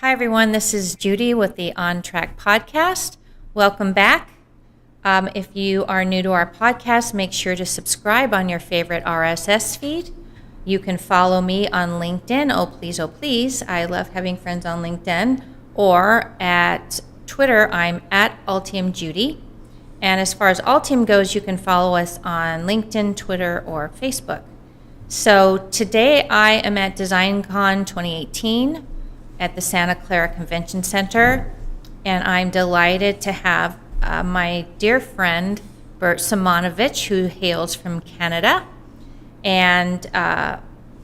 Hi, everyone. This is Judy with the OnTrack podcast. Welcome back. If you are new to our podcast, make sure to subscribe on your favorite RSS feed. You can follow me on LinkedIn. Oh, please, oh, please. I love having friends on LinkedIn. Or at Twitter, I'm at Altium Judy. And as far as Altium goes, you can follow us on LinkedIn, Twitter, or Facebook. So today I am at DesignCon 2018 at the Santa Clara Convention Center, and I'm delighted to have my dear friend Bert Simonovich, who hails from Canada. And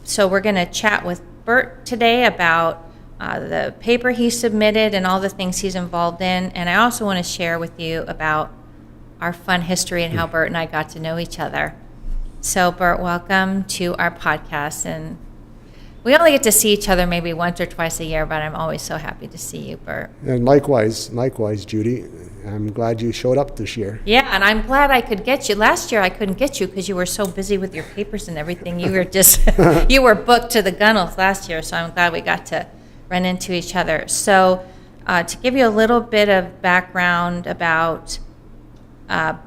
so we're going to chat with Bert today about the paper he submitted and all the things he's involved in. And I also want to share with you about our fun history and how Bert and I got to know each other. So Bert, welcome to our podcast. And we only get to see each other maybe once or twice a year, but I'm always so happy to see you, Bert. And likewise, Judy. I'm glad you showed up this year. Yeah, and I'm glad I could get you. Last year I couldn't get you because you were so busy with your papers and everything. You were just, you were booked to the gunnels last year, so I'm glad we got to run into each other. So to give you a little bit of background about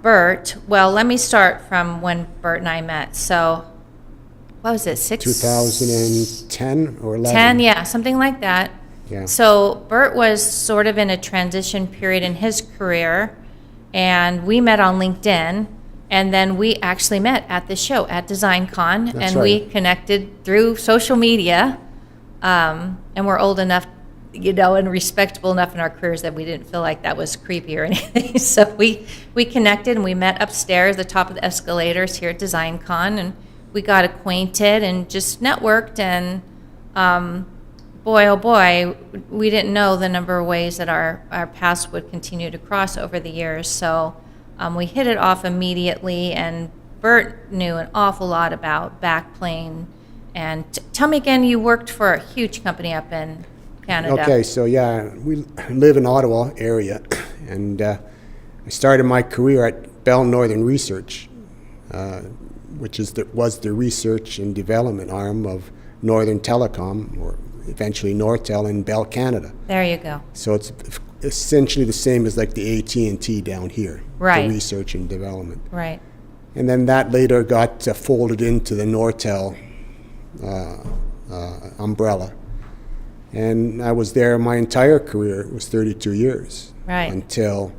Bert, well, let me start from when Bert and I met. So what was it, 2010 or 11? 10, yeah, something like that. Yeah. So Bert was sort of in a transition period in his career, and we met on LinkedIn, and then we actually met at the show at DesignCon, and we connected through social media, and we're old enough, and respectable enough in our careers that we didn't feel like that was creepy or anything. So we connected, and we met upstairs, the top of the escalators here at DesignCon, and we got acquainted and just networked, and boy, oh boy, we didn't know the number of ways that our paths would continue to cross over the years. So we hit it off immediately, and Bert knew an awful lot about backplane. And tell me again, you worked for a huge company up in Canada. Okay, so yeah, we live in Ottawa area, and I started my career at Bell Northern Research, which was the research and development arm of Northern Telecom, or eventually Nortel in Bell Canada. There you go. So it's essentially the same as like the AT&T down here, right? The research and development. Right. And then that later got folded into the Nortel umbrella. And I was there my entire career. It was 32 years. Right. Until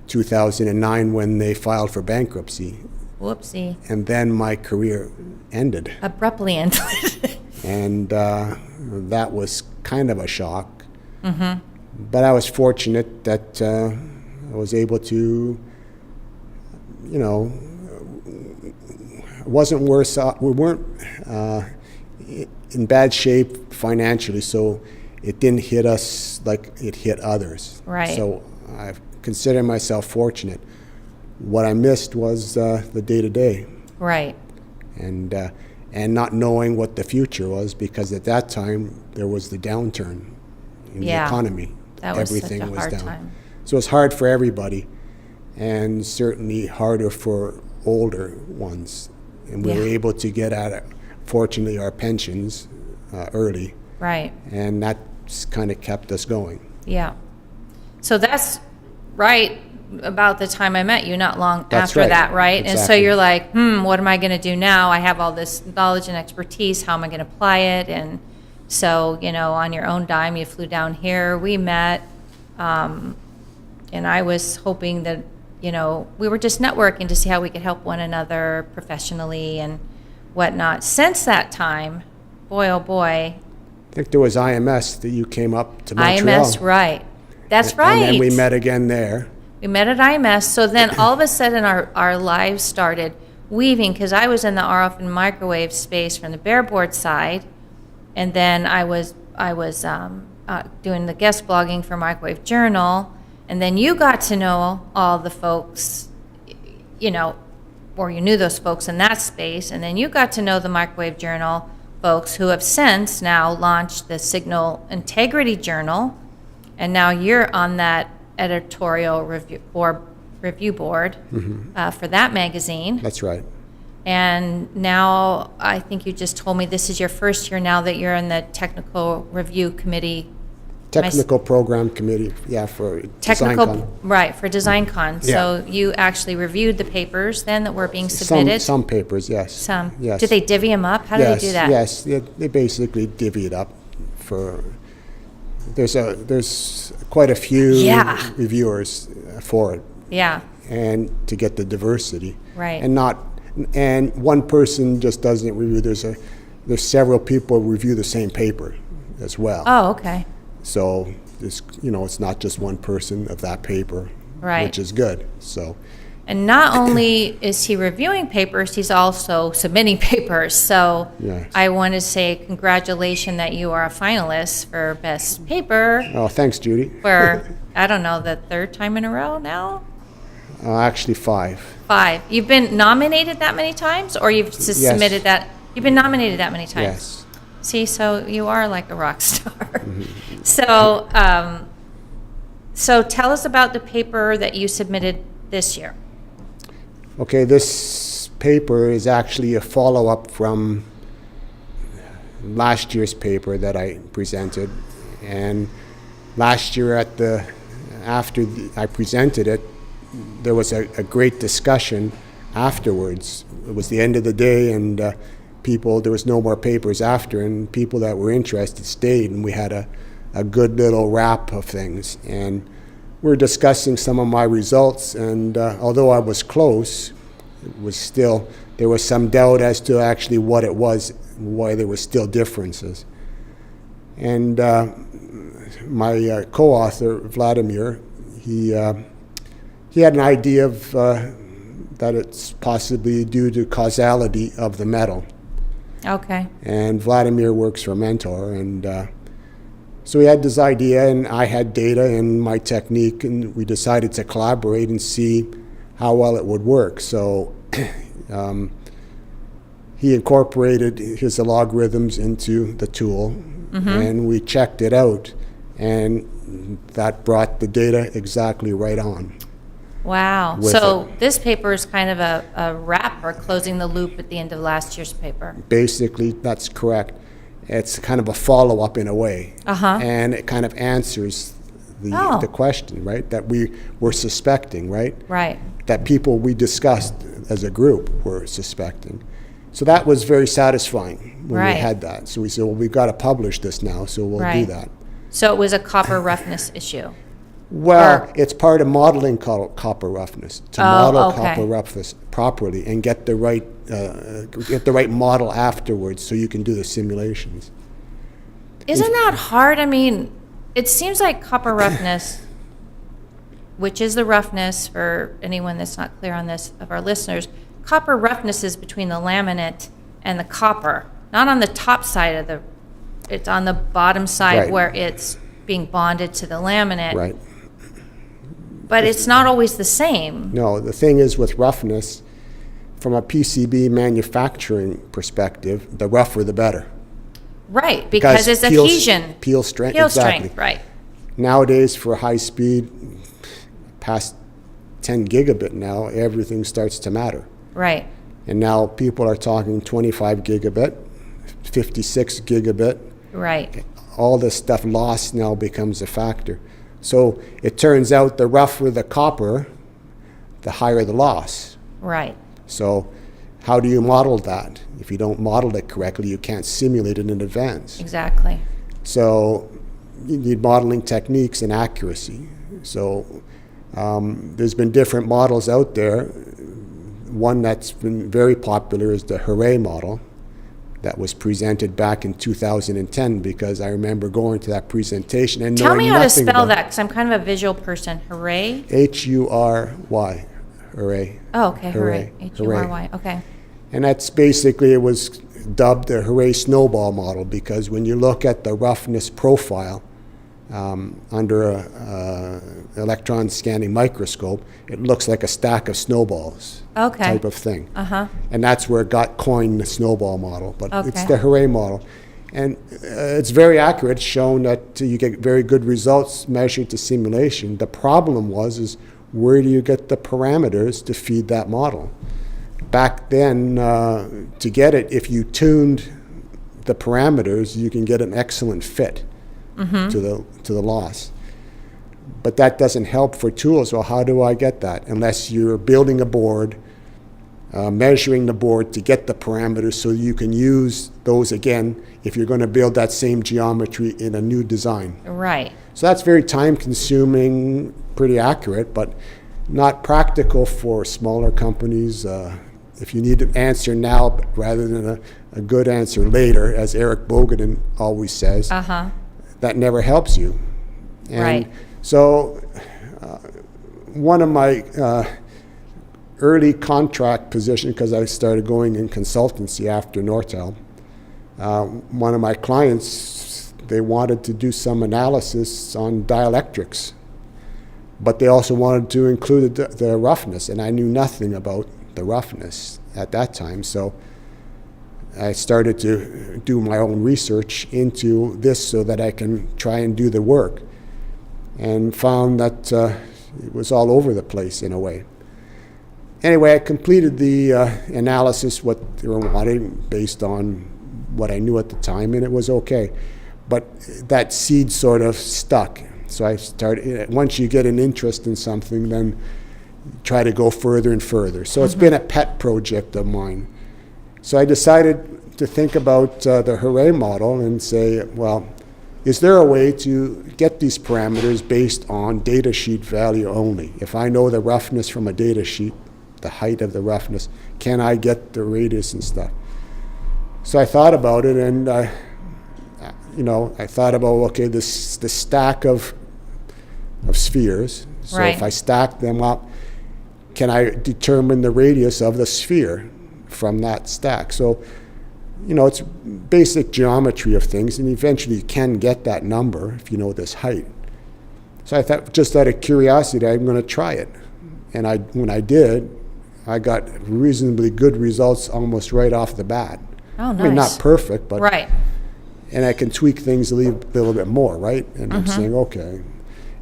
2009 when they filed for bankruptcy. Whoopsie. And then my career ended. Abruptly ended. And that was kind of a shock. Mm-hmm. But I was fortunate that I was able to, wasn't worse off. We weren't in bad shape financially, so it didn't hit us like it hit others. Right. So I consider myself fortunate. What I missed was the day-to-day. Right. And not knowing what the future was, because at that time there was the downturn in the economy. That was Everything such a was hard down. time. So it's hard for everybody, and certainly harder for older ones. And we were able to get at it, fortunately, our pensions early. Right. And that's kind of kept us going. Yeah. So that's right about the time I met you, not long That's after right. that, right? Exactly. And so you're like, what am I going to do now? I have all this knowledge and expertise. How am I going to apply it? And so, on your own dime, you flew down here. We met, and I was hoping that, we were just networking to see how we could help one another professionally and whatnot. Since that time, boy, oh boy. I think there was IMS that you came up to Montreal. IMS, right. That's right. And then we met again there. We met at IMS, so then all of a sudden our lives started weaving, because I was in the RF and microwave space from the bareboard side, and then I was doing the guest blogging for Microwave Journal, and then you got to know all the folks, or you knew those folks in that space, and then you got to know the Microwave Journal folks who have since now launched the Signal Integrity Journal, and now you're on that editorial review board for that magazine. That's right. And now I think you just told me this is your first year now that you're in the technical review committee Technical program committee, for DesignCon. Right, for DesignCon. So you actually reviewed the papers then that were being submitted? Some papers, yes. Some. Yes. Did they divvy them up? How do they do that? Yes, they basically divvy it up for, there's quite a few reviewers for it. Yeah. And to get the diversity. Right. And one person just doesn't review, there's several people who review the same paper as well. Oh, okay. So it's not just one person of that paper, right, which is good. So, and not only is he reviewing papers, he's also submitting papers. So yes. I want to say congratulations that you are a finalist for best paper. Oh, thanks, Judy. For I don't know, the third time in a row now. Actually, 5. 5. You've been nominated that many times, or you've just submitted that? You've been nominated that many times. Yes. See, so you are like a rock star. Mm-hmm. So tell us about the paper that you submitted this year. Okay, this paper is actually a follow-up from last year's paper that I presented. And last year after I presented it, there was a great discussion afterwards. It was the end of the day, and there was no more papers after, and people that were interested stayed, and we had a good little wrap of things. And we're discussing some of my results, and although I was close, there was some doubt as to actually what it was, why there were still differences. And my co-author, Vladimir, he had an idea of that it's possibly due to causality of the metal. Okay. And Vladimir works for Mentor, and so we had this idea, and I had data and my technique, and we decided to collaborate and see how well it would work. So he incorporated his algorithms into the tool, and we checked it out, and that brought the data exactly right on. Wow. So this paper is kind of a wrap or closing the loop at the end of last year's paper. Basically, that's correct. It's kind of a follow-up in a way. And it kind of answers the question, right, that we were suspecting, right? Right. That people we discussed as a group were suspecting. So that was very satisfying when we had that. So we said, well, we've got to publish this now, so we'll do that. So it was a copper roughness issue. Well, it's part of modeling copper roughness, to model copper roughness properly and get the right model afterwards so you can do the simulations. Isn't that hard? I mean, it seems like copper roughness, which is the roughness for anyone that's not clear on this of our listeners, copper roughness is between the laminate and the copper, not on the top side it's on the bottom side where it's being bonded to the laminate. Right. But it's not always the same. No, the thing is with roughness, from a PCB manufacturing perspective, the rougher the better. Right, because it's adhesion. Peel strength, Peel exactly. Strength, right. Nowadays, for high speed, past 10 gigabit now, everything starts to matter. Right. And now people are talking 25 gigabit, 56 gigabit. Right. All this stuff lost now becomes a factor. So it turns out the rougher the copper, the higher the loss. Right. So how do you model that? If you don't model it correctly, you can't simulate it in advance. Exactly. So you need modeling techniques and accuracy. So there's been different models out there. One that's been very popular is the Huray model that was presented back in 2010, because I remember going to that presentation and knowing nothing. Tell me how to spell that, because I'm kind of a visual person. Huray? H-U-R-Y. Huray. Oh, okay, Huray. Huray. H-U-R-Y, okay. And that's basically, it was dubbed the Huray Snowball Model, because when you look at the roughness profile under an electron scanning microscope, it looks like a stack of snowballs type of thing. And that's where it got coined the Snowball Model. But it's the Huray model. And it's very accurate, shown that you get very good results measured to simulation. The problem is where do you get the parameters to feed that model? Back then, to get it, if you tuned the parameters, you can get an excellent fit. to the loss. But that doesn't help for tools. Well, how do I get that? Unless you're building a board, measuring the board to get the parameters so you can use those again if you're going to build that same geometry in a new design. Right. So that's very time-consuming, pretty accurate, but not practical for smaller companies. If you need an answer now rather than a good answer later, as Eric Bogaden always says, that never helps you. And right. So one of my early contract positions, because I started going in consultancy after Nortel, one of my clients, they wanted to do some analysis on dielectrics, but they also wanted to include the roughness, and I knew nothing about the roughness at that time. So I started to do my own research into this so that I can try and do the work, and found that it was all over the place in a way. Anyway, I completed the analysis, what they were wanting, based on what I knew at the time, and it was okay. But that seed sort of stuck. So I started, once you get an interest in something, then try to go further and further. So it's been a pet project of mine. So I decided to think about the Huray model and say, well, is there a way to get these parameters based on data sheet value only? If I know the roughness from a data sheet, the height of the roughness, can I get the radius and stuff? So I thought about it, and I thought about, okay, the stack of spheres. So right. If I stack them up, can I determine the radius of the sphere from that stack? So, it's basic geometry of things, and eventually you can get that number if you know this height. So I thought, just out of curiosity, I'm going to try it. And when I did, I got reasonably good results almost right off the bat. Oh, nice. I mean, not perfect, but right. And I can tweak things a little bit more, right? And I'm saying, okay.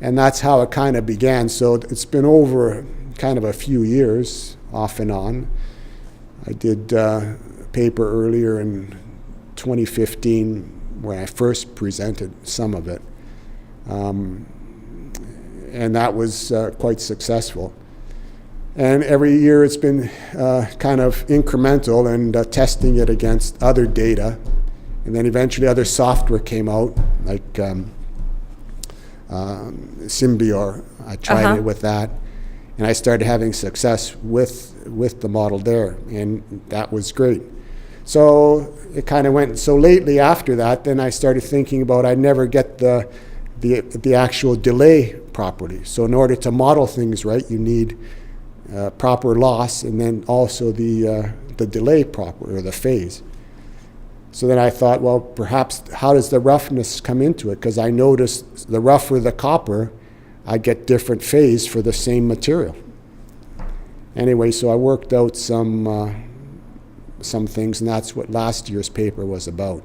And that's how it kind of began. So it's been over kind of a few years, off and on. I did a paper earlier in 2015 when I first presented some of it. And that was quite successful. And every year it's been kind of incremental and testing it against other data. And then eventually other software came out, like Symbior. I tried it with that. And I started having success with the model there, and that was great. So it kind of went, so lately after that, then I started thinking about I'd never get the actual delay property. So in order to model things right, you need proper loss, and then also the delay property, or the phase. So then I thought, well, perhaps how does the roughness come into it? Because I noticed the rougher the copper, I get different phase for the same material. Anyway, so I worked out some things, and that's what last year's paper was about,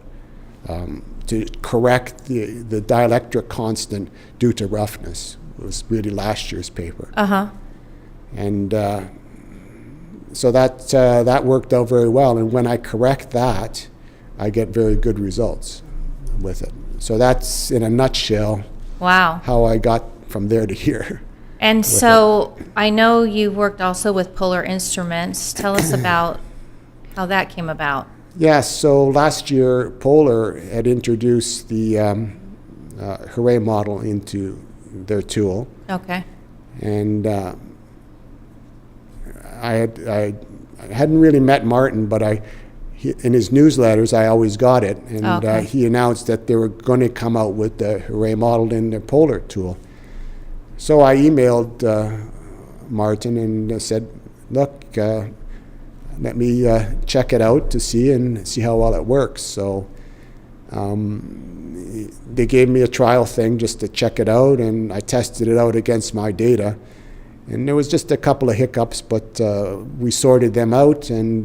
to correct the dielectric constant due to roughness. It was really last year's paper. And so that worked out very well. And when I correct that, I get very good results with it. So that's, in a nutshell, wow, how I got from there to here. And so I know you worked also with Polar Instruments. Tell us about how that came about. Yeah, so last year Polar had introduced the Huray model into their tool. Okay. And I hadn't really met Martin, but in his newsletters, I always got it. And he announced that they were going to come out with the Huray model in their Polar tool. So I emailed Martin and said, look, let me check it out to see how well it works. So they gave me a trial thing just to check it out, and I tested it out against my data. And there was just a couple of hiccups, but we sorted them out, and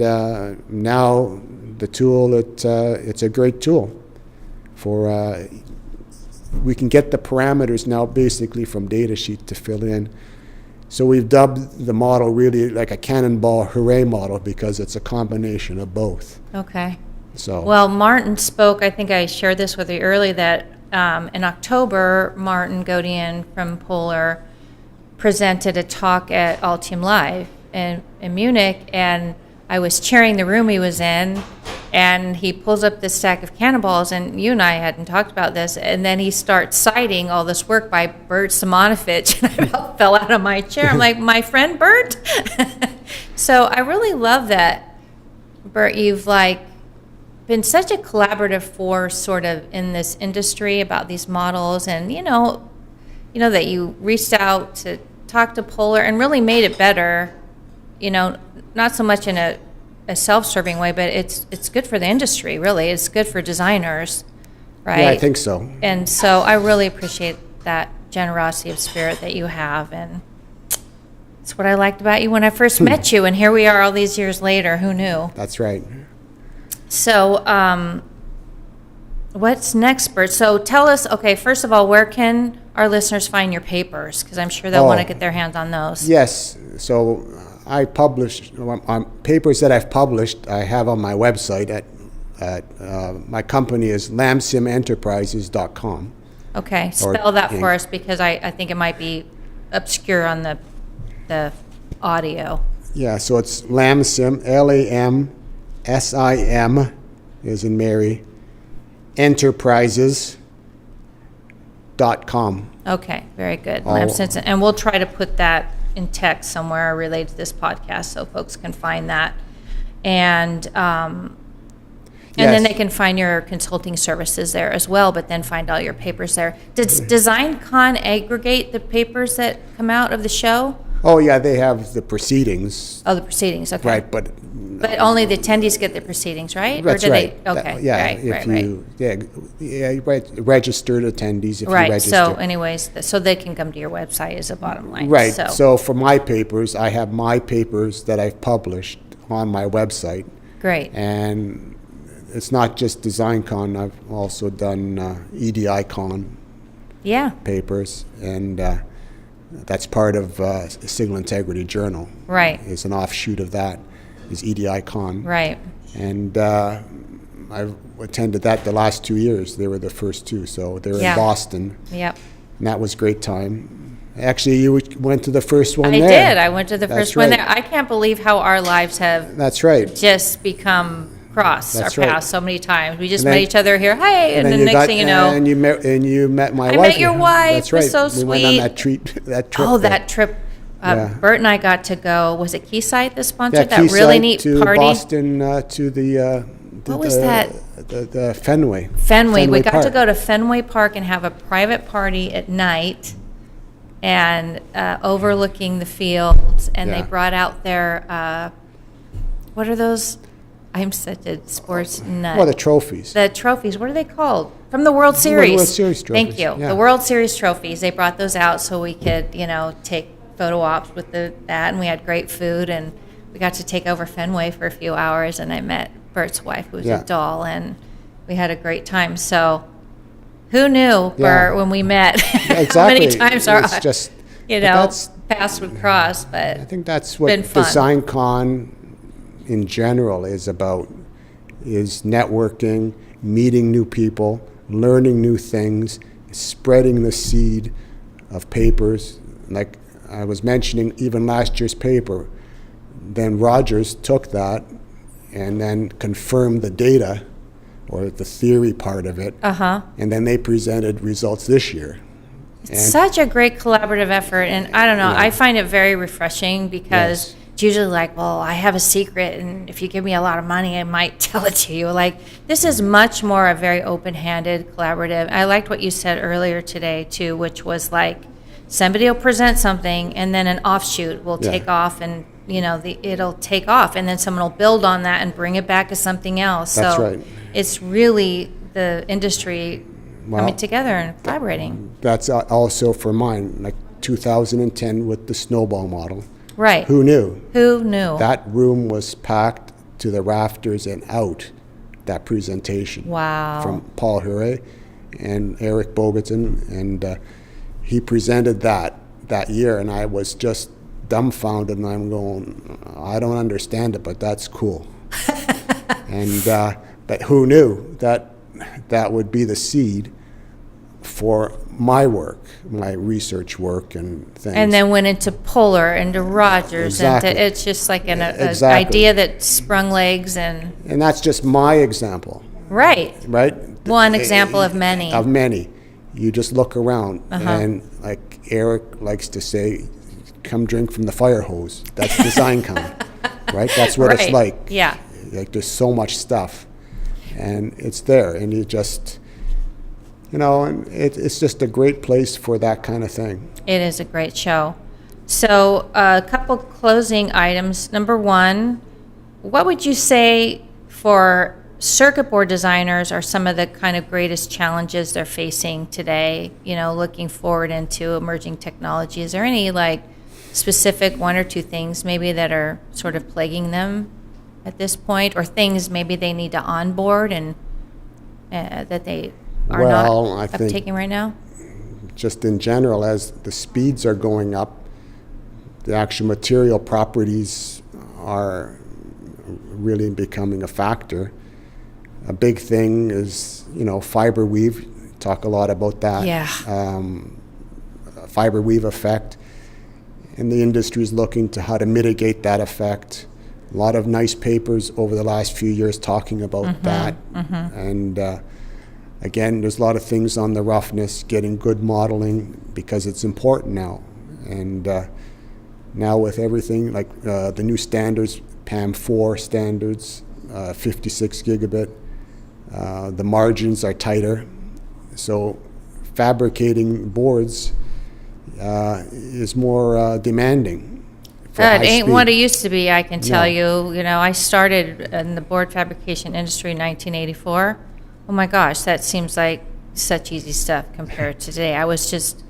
now the tool, it's a great tool. We can get the parameters now basically from data sheet to fill in. So we've dubbed the model really like a Cannonball-Huray model because it's a combination of both. Okay. So. Well, Martin spoke, I think I shared this with you earlier, that in October, Martin Godian from Polar presented a talk at Altium Live in Munich, and I was chairing the room he was in, and he pulls up this stack of cannonballs, and you and I hadn't talked about this, and then he starts citing all this work by Bert Simonovich, and I about fell out of my chair. I'm like, my friend Bert? So I really love that, Bert, you've been such a collaborative force sort of in this industry about these models, and you know that you reached out to talk to Polar and really made it better, not so much in a self-serving way, but it's good for the industry, really. It's good for designers, right? Yeah, I think so. And so I really appreciate that generosity of spirit that you have, and it's what I liked about you when I first met you, and here we are all these years later. Who knew? That's right. So what's next, Bert? So tell us, okay, first of all, where can our listeners find your papers? Because I'm sure they'll want to get their hands on those. Yes. So I publish papers that I've published. I have on my website my company is LamsimEnterprises.com. Okay, spell that for us, because I think it might be obscure on the audio. Yeah, so it's Lamsim, LAMSIM, as in Mary, Enterprises.com. Okay, very good. Lamsim, and we'll try to put that in text somewhere related to this podcast so folks can find that. And then they can find your consulting services there as well, but then find all your papers there. Does DesignCon aggregate the papers that come out of the show? Oh, yeah, they have the proceedings. Oh, the proceedings, okay. Right, but only the attendees get the proceedings, right? That's or do right. They, okay, Yeah, right, if right, you, registered attendees if you right, register. so anyways, so they can come to your website is the bottom line. Right, so for my papers, I have my papers that I've published on my website. Great. And it's not just DesignCon, I've also done EDICon papers, and that's part of Signal Integrity Journal. Right. It's an offshoot of that, is EDICon. Right. And I've attended that the last 2 years. They were the first two, so they were in Boston. Yep. And that was a great time. Actually, you went to the first one I there. did. I went to the first one there. I can't believe how our lives have just become crossed our paths so many times. We just met each other here. Hey, and then next thing you know, and you met my wife. I met your wife. That's right. It was so sweet. We went on that trip. Oh, that trip. Bert and I got to go. Was it Quayside that sponsored that really neat to party? Boston to the. What was that? The Fenway. Fenway. We got to go to Fenway Park and have a private party at night, and overlooking the fields. And they brought out their. What are those? I'm such a sports nut. Well, the trophies. The trophies. What are they called? From the World Series. The World Series trophies. Thank you. Yeah. The World Series trophies. They brought those out so we could, take photo ops with that, and we had great food, and we got to take over Fenway for a few hours, and I met Bert's wife, who was a doll, and we had a great time. So, who knew, Bert, when we met, exactly. how many times our paths would cross? But I think that's what DesignCon in general is about, is networking, meeting new people, learning new things, spreading the seed of papers. Like I was mentioning, even last year's paper, then Rogers took that and then confirmed the data, or the theory part of it, and then they presented results this year. It's such a great collaborative effort, and I don't know, I find it very refreshing, because it's usually like, well, I have a secret, and if you give me a lot of money, I might tell it to you. Like, this is much more a very open-handed, collaborative. I liked what you said earlier today, too, which was like, somebody will present something, and then an offshoot will take off, and, it'll take off, and then someone will build on that and bring it back as something else. That's right. It's really the industry coming together and collaborating. That's also for mine, like 2010 with the Snowball Model. Right. Who knew? Who knew? That room was packed to the rafters and out, that presentation. Wow. From Paul Huray and Eric Bogerton, and he presented that year, and I was just dumbfounded, and I'm going, I don't understand it, but that's cool. And but who knew that would be the seed for my work, my research work and things. And then went into Polar, into Rogers, Exactly. and it's just like an Exactly. idea that sprung legs and... And that's just my example, Right. right? One example of many. Of many. You just look around, and like Eric likes to say, come drink from the fire hose. That's DesignCon, right? That's what it's like. Yeah. Like there's so much stuff, and it's there, and you just, and it's just a great place for that kind of thing. It is a great show. So a couple closing items. Number one, what would you say for circuit board designers are some of the kind of greatest challenges they're facing today, looking forward into emerging technology? Is there any like specific one or two things maybe that are sort of plaguing them at this point, or things maybe they need to onboard and that they are not taking right now? Just in general, as the speeds are going up, the actual material properties are really becoming a factor. A big thing is, fiber weave. Talk a lot about that. Yeah. Fiber weave effect. And the industry is looking to how to mitigate that effect. A lot of nice papers over the last few years talking about that. And again, there's a lot of things on the roughness, getting good modeling, because it's important now. And now with everything, like the new standards, PAM4 standards, 56 gigabit, the margins are tighter. So fabricating boards is more demanding. It ain't what it used to be, I can tell you. I started in the board fabrication industry in 1984. Oh my gosh, that seems like such easy stuff compared to today. I was just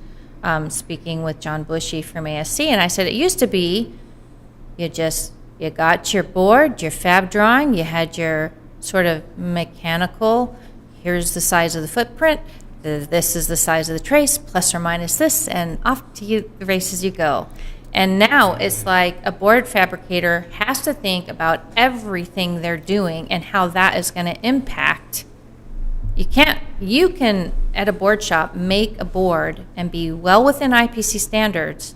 speaking with John Bushy from ASC, and I said it used to be you got your board, your fab drawing, you had your sort of mechanical, here's the size of the footprint, this is the size of the trace, plus or minus this, and off to the races you go. And now it's like a board fabricator has to think about everything they're doing and how that is going to impact. You can, at a board shop, make a board and be well within IPC standards,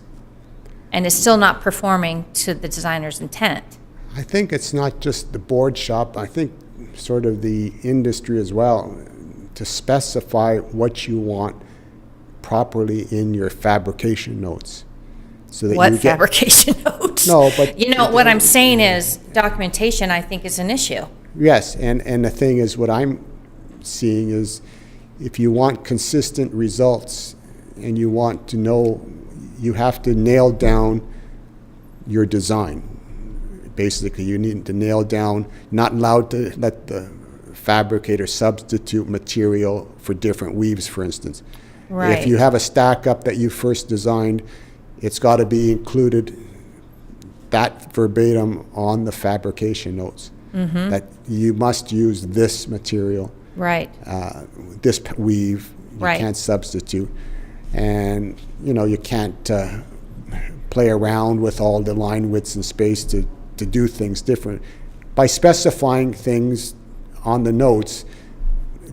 and it's still not performing to the designer's intent. I think it's not just the board shop. I think sort of the industry as well, to specify what you want properly in your fabrication notes. So that fabrication notes? No, but... what I'm saying is documentation, I think, is an issue. Yes, and the thing is, what I'm seeing is if you want consistent results and you want to know, you have to nail down your design. Basically, you need to nail down, not allowed to let the fabricator substitute material for different weaves, for instance. Right. If you have a stack up that you first designed, it's got to be included, that verbatim, on the fabrication notes. That you must use this material, right? This weave, you right. can't substitute, and you can't play around with all the line widths and space to do things different. By specifying things on the notes,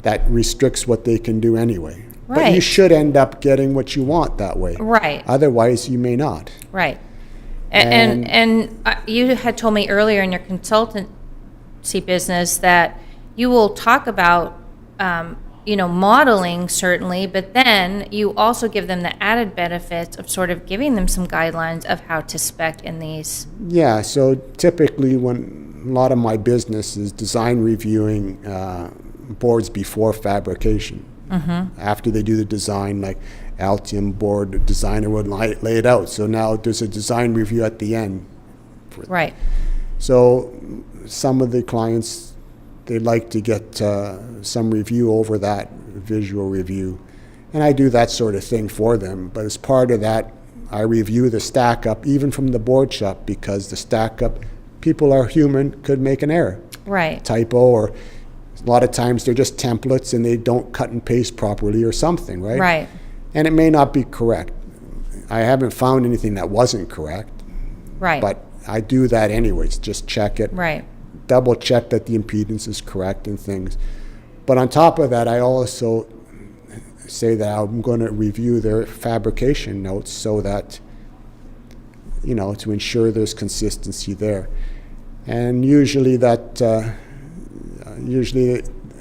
that restricts what they can do anyway. Right. But you should end up getting what you want that way. Right. Otherwise, you may not. Right. And you had told me earlier in your consultancy business that you will talk about, modeling certainly, but then you also give them the added benefits of sort of giving them some guidelines of how to spec in these. Yeah. So typically, when a lot of my business is design reviewing boards before fabrication. After they do the design, like Altium board, the designer would lay it out. So now there's a design review at the end. Right. So some of the clients, they like to get some review over that visual review. And I do that sort of thing for them. But as part of that, I review the stack up, even from the board shop, because the stack up, people are human, could make an error. Right. Typo, or a lot of times they're just templates and they don't cut and paste properly or something, right? Right. And it may not be correct. I haven't found anything that wasn't correct. Right. But I do that anyways, just check it. Right. Double check that the impedance is correct and things. But on top of that, I also say that I'm going to review their fabrication notes so that, to ensure there's consistency there. And usually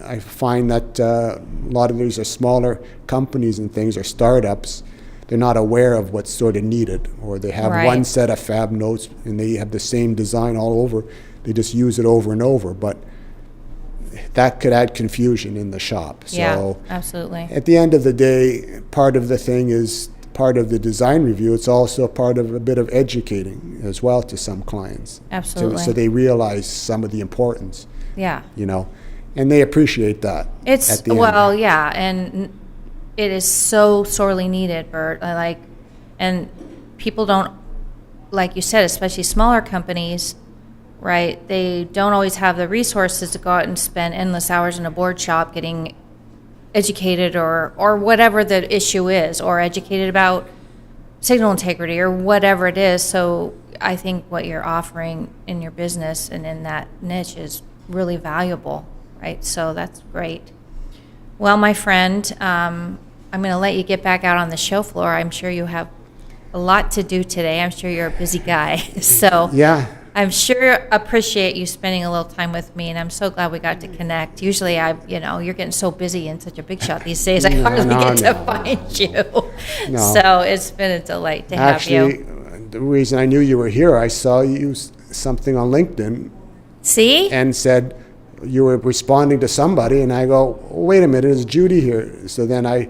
I find that a lot of these are smaller companies and things, or startups. They're not aware of what's sort of needed, or they have one set of fab notes and they have the same design all over. They just use it over and over, but that could add confusion in the shop. So absolutely. At the end of the day, part of the thing is part of the design review. It's also part of a bit of educating as well to some clients. Absolutely. So they realize some of the importance. Yeah. And they appreciate that. It's, and it is so sorely needed, Bert. And people don't, like you said, especially smaller companies, right? They don't always have the resources to go out and spend endless hours in a board shop getting educated or whatever the issue is, or educated about signal integrity or whatever it is. So I think what you're offering in your business and in that niche is really valuable, right? So that's great. Well, my friend, I'm going to let you get back out on the show floor. I'm sure you have a lot to do today. I'm sure you're a busy guy. So yeah, I'm sure appreciate you spending a little time with me, and I'm so glad we got to connect. Usually, you're getting so busy and such a big shot these days, I hardly get to find you. No. So it's been a delight to have you. Actually, the reason I knew you were here, I saw you something on LinkedIn. See? And said you were responding to somebody, and I go, wait a minute, is Judy here? So then I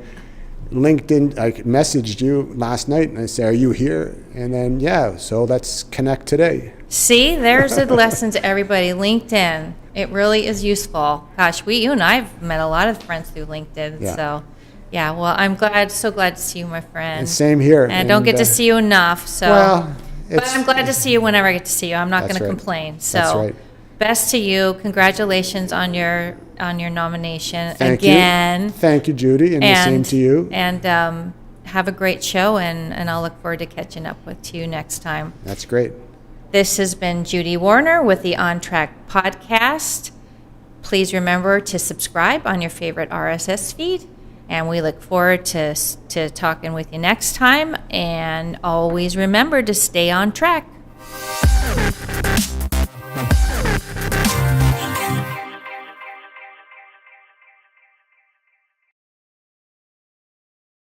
messaged you last night, and I said, are you here? And then, so let's connect today. See, there's a lesson to everybody. LinkedIn, it really is useful. Gosh, you and I have met a lot of friends through LinkedIn. Yeah. So, well, I'm so glad to see you, my friend. And same here. And I don't get to see you enough. So, but I'm glad to see you whenever I get to see you. I'm not going to complain. So, that's right. Best to you. Congratulations on your nomination Thank again. You. Thank you, Judy, and the same to you. And have a great show, and I'll look forward to catching up with you next time. That's great. This has been Judy Warner with the OnTrack podcast. Please remember to subscribe on your favorite RSS feed, and we look forward to talking with you next time. And always remember to stay on track.